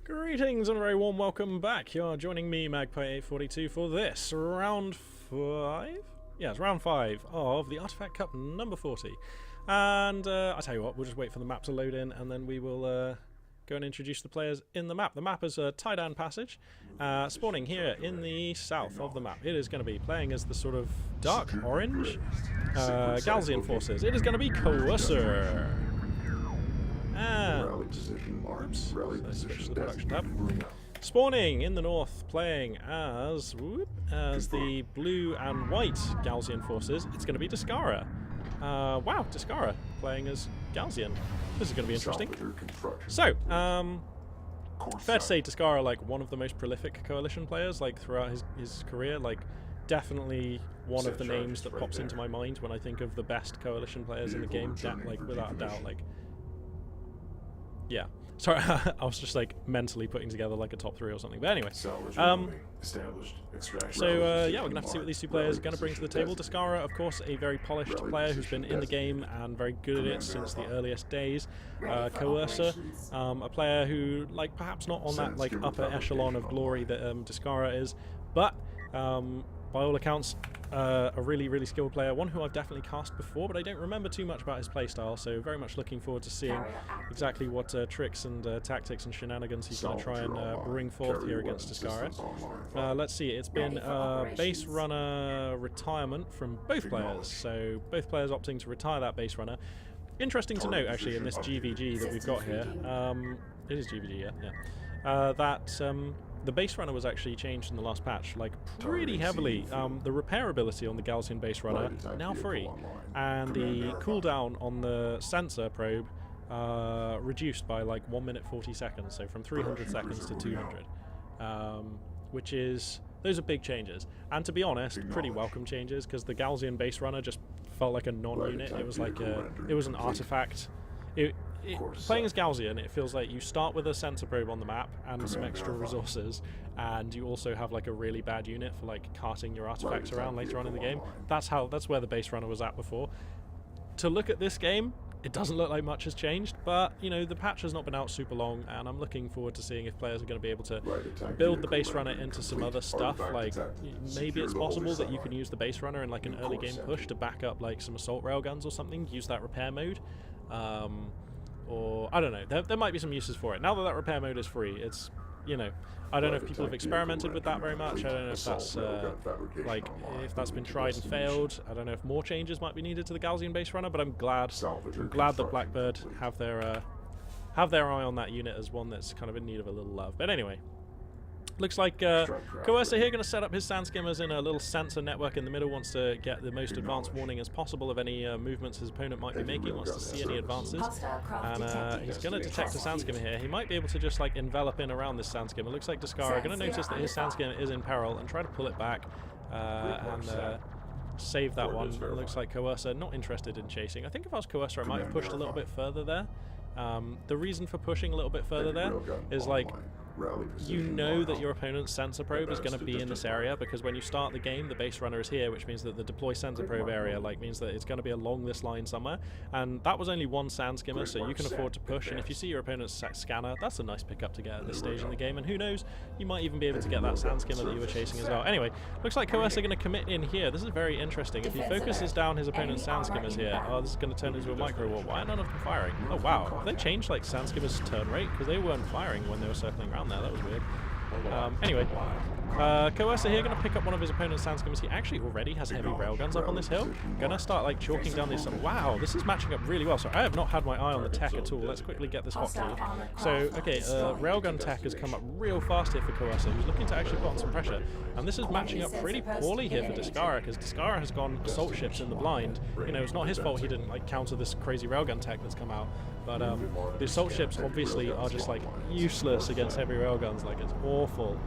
Greetings and a very warm welcome back. You're joining me, Magpie842, for this round 5? Yeah, it's round 5 of the Artifact Cup number 40. And I tell you what, we'll just wait for the map to load in and then we will go and introduce the players in the map. The map is a tie-down passage, spawning here in the south of the map. It is going to be playing as the sort of dark orange Galzian forces. It is going to be Coercer. Oops, switch to the production tab. Spawning in the north, playing as the blue and white Galzian forces. It's going to be Descarra. Wow, Descarra playing as Galzian. This is going to be interesting. So, fair to say Descarra, like, one of the most prolific coalition players, like, throughout his career, like, definitely one of the names that pops into my mind when I think of the best coalition players in the game, like, without a doubt, like. Yeah. Sorry, I was just like mentally putting together like a top 3 or something. But anyway. So yeah, we're gonna have to see what these two players are gonna bring to the table. Descarra, of course, a very polished player who's been in the game and very good at it since the earliest days. Coercer, a player who, like, perhaps not on that like upper echelon of glory that Descarra is, but by all accounts, a really skilled player, one who I've definitely cast before, but I don't remember too much about his playstyle, so very much looking forward to seeing exactly what tricks and tactics and shenanigans he's going to try and bring forth here against Descarra. Let's see, it's been base runner retirement from both players, so both players opting to retire that base runner. Interesting to note, actually, in this GVG that we've got here, it is GVG, yeah. The base runner was actually changed in the last patch, like, pretty heavily. The repair ability on the Galzian base runner, now free, and the cooldown on the sensor probe reduced by like 1 minute 40 seconds, so from 300 seconds to 200, which is, those are big changes, and to be honest, pretty welcome changes, because the Galzian base runner just felt like a non-unit. It was like it was an artifact. Playing as Galzian, it feels like you start with a sensor probe on the map and some extra resources, and you also have like a really bad unit for like carting your artifacts around later on in the game. That's where the base runner was at before. To look at this game, it doesn't look like much has changed, but you know, the patch has not been out super long, and I'm looking forward to seeing if players are going to be able to build the base runner into some other stuff. Like, maybe it's possible that you can use the base runner in like an early game push to back up like some assault railguns or something, use that repair mode. Or, I don't know, there might be some uses for it. Now that that repair mode is free, it's, you know, I don't know if people have experimented with that very much. I don't know if that's, like, if that's been tried and failed. I don't know if more changes might be needed to the Galzian base runner, but I'm glad that Blackbird have their eye on that unit as one that's kind of in need of a little love. But anyway. Looks like Coercer here going to set up his sand skimmers in a little sensor network in the middle, wants to get the most advanced warning as possible of any movements his opponent might be making, wants to see any advances, and he's going to detect a sand skimmer here. He might be able to just like envelop in around this sand skimmer. Looks like Descarra going to notice that his sand skimmer is in peril and try to pull it back and save that one. It looks like Coercer not interested in chasing. I think if I was Coercer, I might have pushed a little bit further there. The reason for pushing a little bit further there is like, you know that your opponent's sensor probe is going to be in this area, because when you start the game, the base runner is here, which means that the deploy sensor probe area means that it's going to be along this line somewhere, and that was only one sand skimmer, so you can afford to push, and if you see your opponent's scanner, that's a nice pickup to get at this stage in the game, and who knows, you might even be able to get that sand skimmer that you were chasing as well. Anyway, looks like Coercer going to commit in here. This is very interesting. If he focuses down his opponent's sand skimmers here, this is going to turn into a micro war. Why are none of them firing? Oh wow, have they changed like sand skimmers' turn rate? Because they weren't firing when they were circling around there. That was weird. Anyway, Coercer here going to pick up one of his opponent's sand skimmers. He actually already has heavy railguns up on this hill. Going to start like chalking down this. Wow, this is matching up really well. So I have not had my eye on the tech at all. Let's quickly get this hotkey. So, okay, railgun tech has come up real fast here for Coercer, who's looking to actually put on some pressure. And this is matching up pretty poorly here for Descarra, because Descarra has gone assault ships in the blind. You know, it's not his fault he didn't like counter this crazy railgun tech that's come out. But the assault ships obviously are just like useless against heavy railguns. Like, it's awful.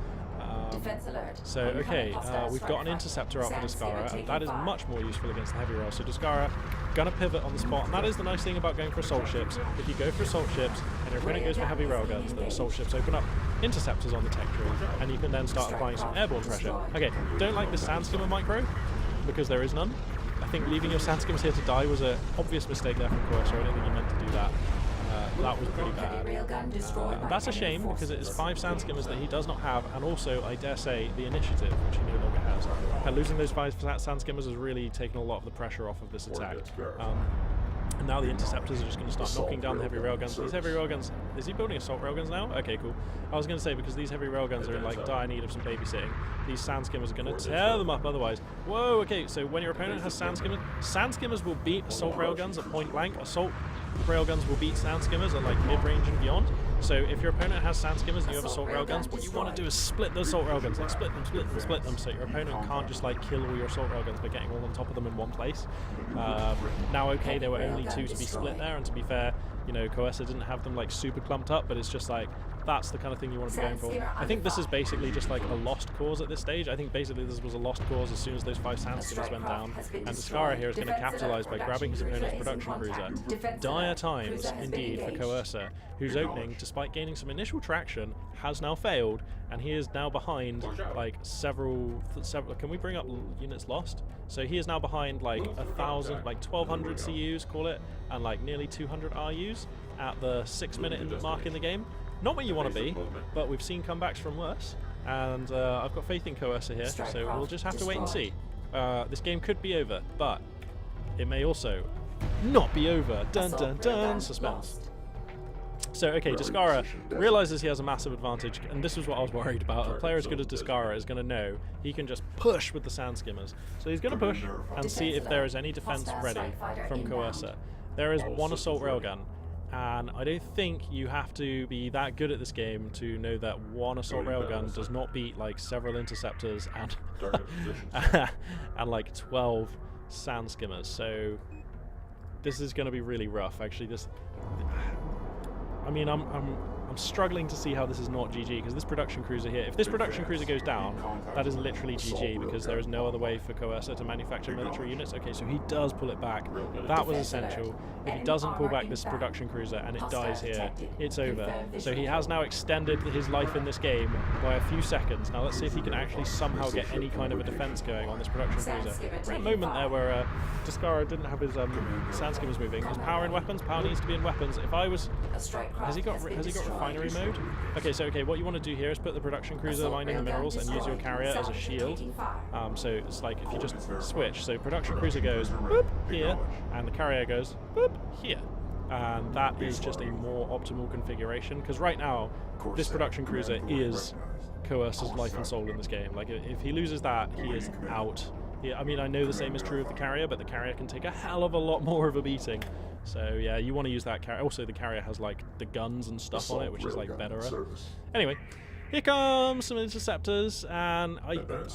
So, okay, we've got an interceptor up for Descarra, and that is much more useful against the heavy rail. So Descarra gonna pivot on the spot, and that is the nice thing about going for assault ships. If you go for assault ships and your opponent goes for heavy railguns, the assault ships open up interceptors on the tech tree, and you can then start applying some airborne pressure. Okay, don't like the sand skimmer micro, because there is none. I think leaving your sand skimmers here to die was an obvious mistake there from Coercer. I don't think he meant to do that. that was pretty bad. That's a shame, because it is 5 sand skimmers that he does not have, and also, I dare say, the initiative, which he no longer has. And losing those 5 sand skimmers has really taken a lot of the pressure off of this attack. And now the interceptors are just going to start knocking down the heavy railguns. These heavy railguns, is he building assault railguns now? Okay, cool. I was going to say, because these heavy railguns are in like dire need of some babysitting, these sand skimmers are going to tear them up otherwise. Whoa, okay, so when your opponent has sand skimmers will beat assault railguns at point blank. Assault railguns will beat sand skimmers at like mid-range and beyond. So if your opponent has sand skimmers and you have assault railguns, what you want to do is split the assault railguns, like split them, so your opponent can't just like kill all your assault railguns by getting all on top of them in one place. Now, okay, there were only 2 to be split there, and to be fair, you know, Coercer didn't have them like super clumped up, but it's just like, that's the kind of thing you want to be going for. I think this is basically just like a lost cause at this stage. I think basically this was a lost cause as soon as those 5 sand skimmers went down, and Descarra here is going to capitalize by grabbing his opponent's production cruiser. Dire times indeed for Coercer, whose opening, despite gaining some initial traction, has now failed, and he is now behind like several. Can we bring up units lost? So he is now behind like 1,000, like 1,200 CUs, call it, and like nearly 200 RUs at the 6-minute mark in the game. Not where you want to be, but we've seen comebacks from worse, and I've got faith in Coercer here, so we'll just have to wait and see. This game could be over, but it may also not be over. Dun dun dun, suspense. So, okay, Descarra realizes he has a massive advantage, and this is what I was worried about. A player as good as Descarra is going to know he can just push with the sand skimmers. So he's going to push and see if there is any defense ready from Coercer. There is 1 assault railgun, and I don't think you have to be that good at this game to know that 1 assault railgun does not beat like several interceptors and and like 12 sand skimmers. So this is going to be really rough. Actually, I mean, I'm struggling to see how this is not GG, because this production cruiser here, if this production cruiser goes down, that is literally GG, because there is no other way for Coercer to manufacture military units. Okay, so he does pull it back. That was essential. If he doesn't pull back this production cruiser and it dies here, it's over. So he has now extended his life in this game by a few seconds. Now let's see if he can actually somehow get any kind of a defense going on this production cruiser. We're in a moment there where Descarra didn't have his sand skimmers moving. His power in weapons. Power needs to be in weapons. If I was, has he got refinery mode? Okay, so what you want to do here is put the production cruiser mining the minerals and use your carrier as a shield. So it's like if you just switch. So production cruiser goes boop here, and the carrier goes boop here. And that is just a more optimal configuration, because right now this production cruiser is Coercer's life and soul in this game. Like if he loses that, he is out. I mean, I know the same is true of the carrier, but the carrier can take a hell of a lot more of a beating. So yeah, you want to use that carrier. Also, the carrier has like the guns and stuff on it, which is like better. Anyway, here comes some interceptors, and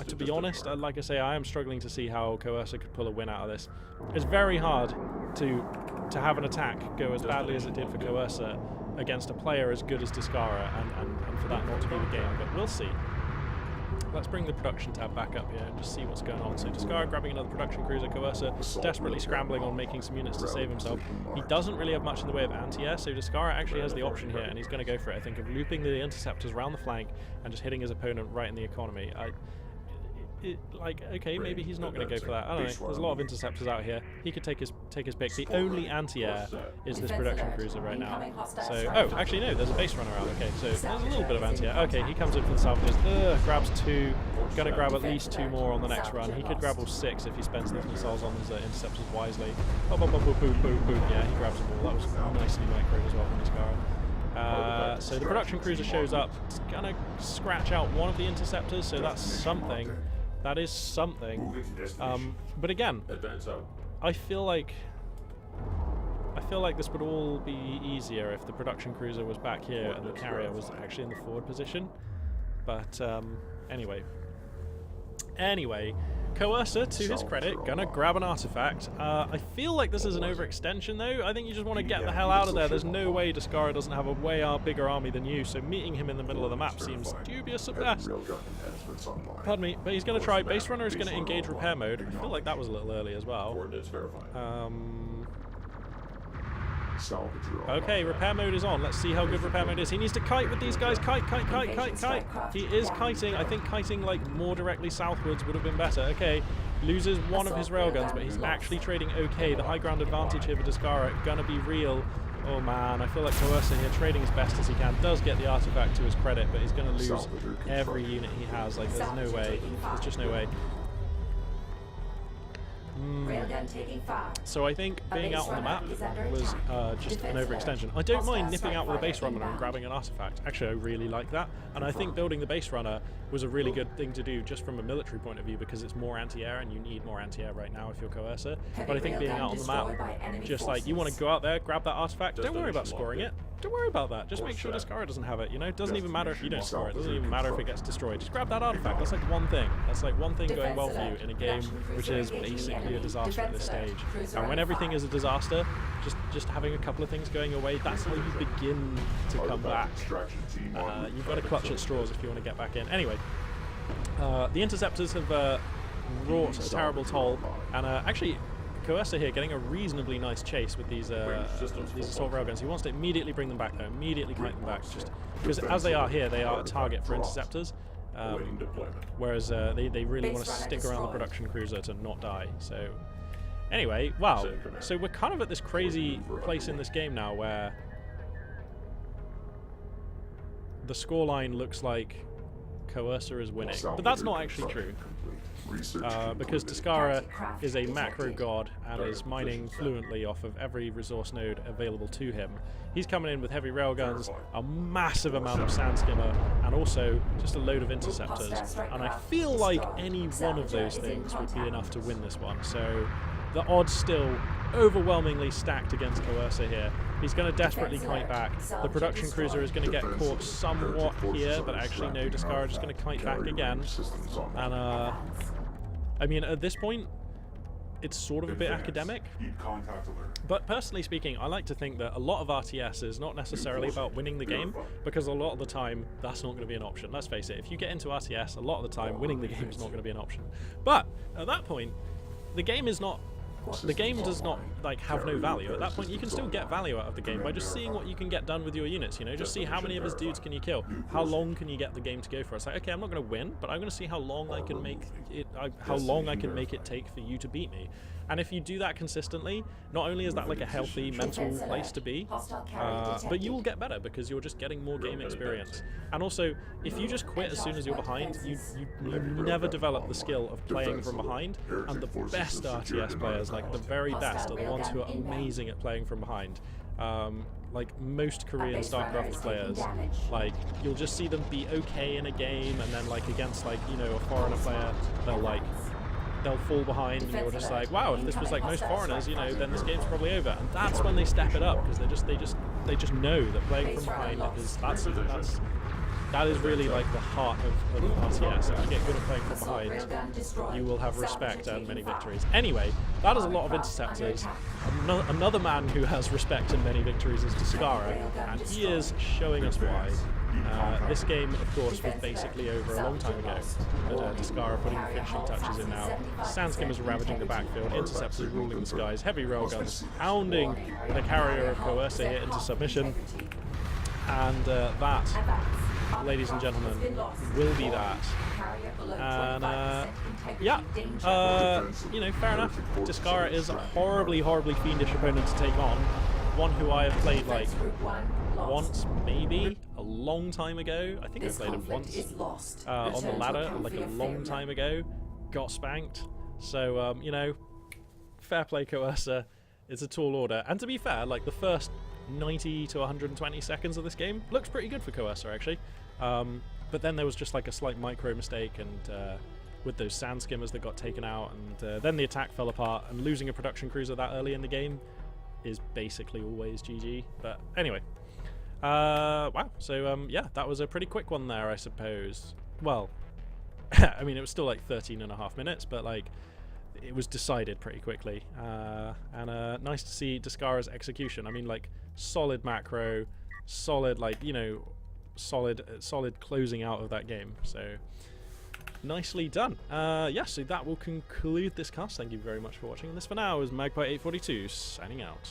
to be honest, like I say, I am struggling to see how Coercer could pull a win out of this. It's very hard to have an attack go as badly as it did for Coercer against a player as good as Descarra, and for that not to be the game, but we'll see. Let's bring the production tab back up here and just see what's going on. So Descarra grabbing another production cruiser, Coercer desperately scrambling on making some units to save himself. He doesn't really have much in the way of anti-air, so Descarra actually has the option here, and he's going to go for it, I think, of looping the interceptors around the flank and just hitting his opponent right in the economy. Okay, maybe he's not going to go for that. I don't know. There's a lot of interceptors out here. He could take his pick. The only anti-air is this production cruiser right now. So, oh, actually no, there's a base runner out. Okay, so there's a little bit of anti-air. Okay, he comes in for the salvages. Grabs 2. Going to grab at least 2 more on the next run. He could grab all 6 if he spends these missiles on his interceptors wisely. Boom, boom, boom, boom, boom, boom. Yeah, he grabs them all. That was nicely microed as well from Descarra. So the production cruiser shows up. It's going to scratch out one of the interceptors, so that's something. That is something. But again, I feel like this would all be easier if the production cruiser was back here and the carrier was actually in the forward position. But anyway, Coercer, to his credit, gonna grab an artifact. I feel like this is an overextension though. I think you just want to get the hell out of there. There's no way Descarra doesn't have a way bigger army than you, so meeting him in the middle of the map seems dubious at best. Pardon me, but he's gonna try. Base runner is gonna engage repair mode. I feel like that was a little early as well. Okay, repair mode is on. Let's see how good repair mode is. He needs to kite with these guys. Kite. He is kiting. I think kiting like more directly southwards would have been better. Okay, loses one of his railguns, but he's actually trading okay. The high ground advantage here for Descarra gonna be real. Oh man, I feel like Coercer here trading as best as he can, does get the artifact to his credit, but he's going to lose every unit he has. Like, there's no way. There's just no way. So I think being out on the map was just an overextension. I don't mind nipping out with a base runner and grabbing an artifact. Actually, I really like that. And I think building the base runner was a really good thing to do just from a military point of view, because it's more anti-air and you need more anti-air right now if you're Coercer. But I think being out on the map, just like you want to go out there, grab that artifact, don't worry about scoring it. Don't worry about that. Just make sure Descarra doesn't have it, you know? It doesn't even matter if you don't score it. It doesn't even matter if it gets destroyed. Just grab that artifact. That's like one thing. That's like one thing going well for you in a game which is basically a disaster at this stage. And when everything is a disaster, just having a couple of things going your way, that's how you begin to come back. You've got to clutch at straws if you want to get back in. Anyway, the Interceptors have wrought a terrible toll, and actually Coercer here getting a reasonably nice chase with these assault railguns. He wants to immediately bring them back though, immediately kite them back, just because as they are here, they are a target for Interceptors, whereas they really want to stick around the production cruiser to not die. So anyway, wow, so we're kind of at this crazy place in this game now where the scoreline looks like Coercer is winning, but that's not actually true. Because Descarra is a macro god and is mining fluently off of every resource node available to him. He's coming in with heavy railguns, a massive amount of sand skimmer, and also just a load of interceptors. And I feel like any one of those things would be enough to win this one. So the odds still overwhelmingly stacked against Coercer here. He's going to desperately kite back. The production cruiser is going to get caught somewhat here, but actually no, Descarra just going to kite back again. And I mean, at this point, it's sort of a bit academic. But personally speaking, I like to think that a lot of RTS is not necessarily about winning the game, because a lot of the time, that's not going to be an option. Let's face it, if you get into RTS, a lot of the time, winning the game is not going to be an option. But at that point, the game is not... The game does not like have no value. At that point, you can still get value out of the game by just seeing what you can get done with your units. You know, just see how many of his dudes can you kill. How long can you get the game to go for? It's like, okay, I'm not going to win, but I'm going to see how long I can make it. How long I can make it take for you to beat me. And if you do that consistently, not only is that like a healthy mental place to be, but you will get better because you're just getting more game experience. And also, if you just quit as soon as you're behind, you never develop the skill of playing from behind. And the best RTS players, like the very best, are the ones who are amazing at playing from behind. Like most Korean StarCraft players, like you'll just see them be okay in a game, and then like against like, you know, a foreigner player, they'll fall behind, and you're just like, wow, if this was like most foreigners, you know, then this game's probably over. And that's when they step it up, because they just know that playing from behind is that is really like the heart of RTS. If you get good at playing from behind, you will have respect and many victories. Anyway, that is a lot of interceptors. Another man who has respect and many victories is Descarra, and he is showing us why. This game, of course, was basically over a long time ago, but Descarra putting the finishing touches in now. Sandskimmers ravaging the backfield, interceptors ruling the skies, heavy railguns pounding the carrier of Coercer here into submission, and that, ladies and gentlemen, will be that. And yeah, you know, fair enough. Descarra is a horribly, horribly fiendish opponent to take on. One who I have played like once, maybe a long time ago. I think I played him once on the ladder, like a long time ago. Got spanked. So you know, fair play, Coercer. It's a tall order. And to be fair, like the first 90 to 120 seconds of this game looks pretty good for Coercer actually. But then there was just like a slight micro mistake, and with those sand skimmers that got taken out, and then the attack fell apart, and losing a production cruiser that early in the game is basically always GG. But anyway, wow, so yeah, that was a pretty quick one there, I suppose. Well, I mean, it was still like 13.5 minutes, but like it was decided pretty quickly, and nice to see Descarra's execution. I mean, like solid macro, solid, like, you know, solid closing out of that game. So nicely done. Yeah, so that will conclude this cast. Thank you very much for watching. And this for now is Magpie842 signing out.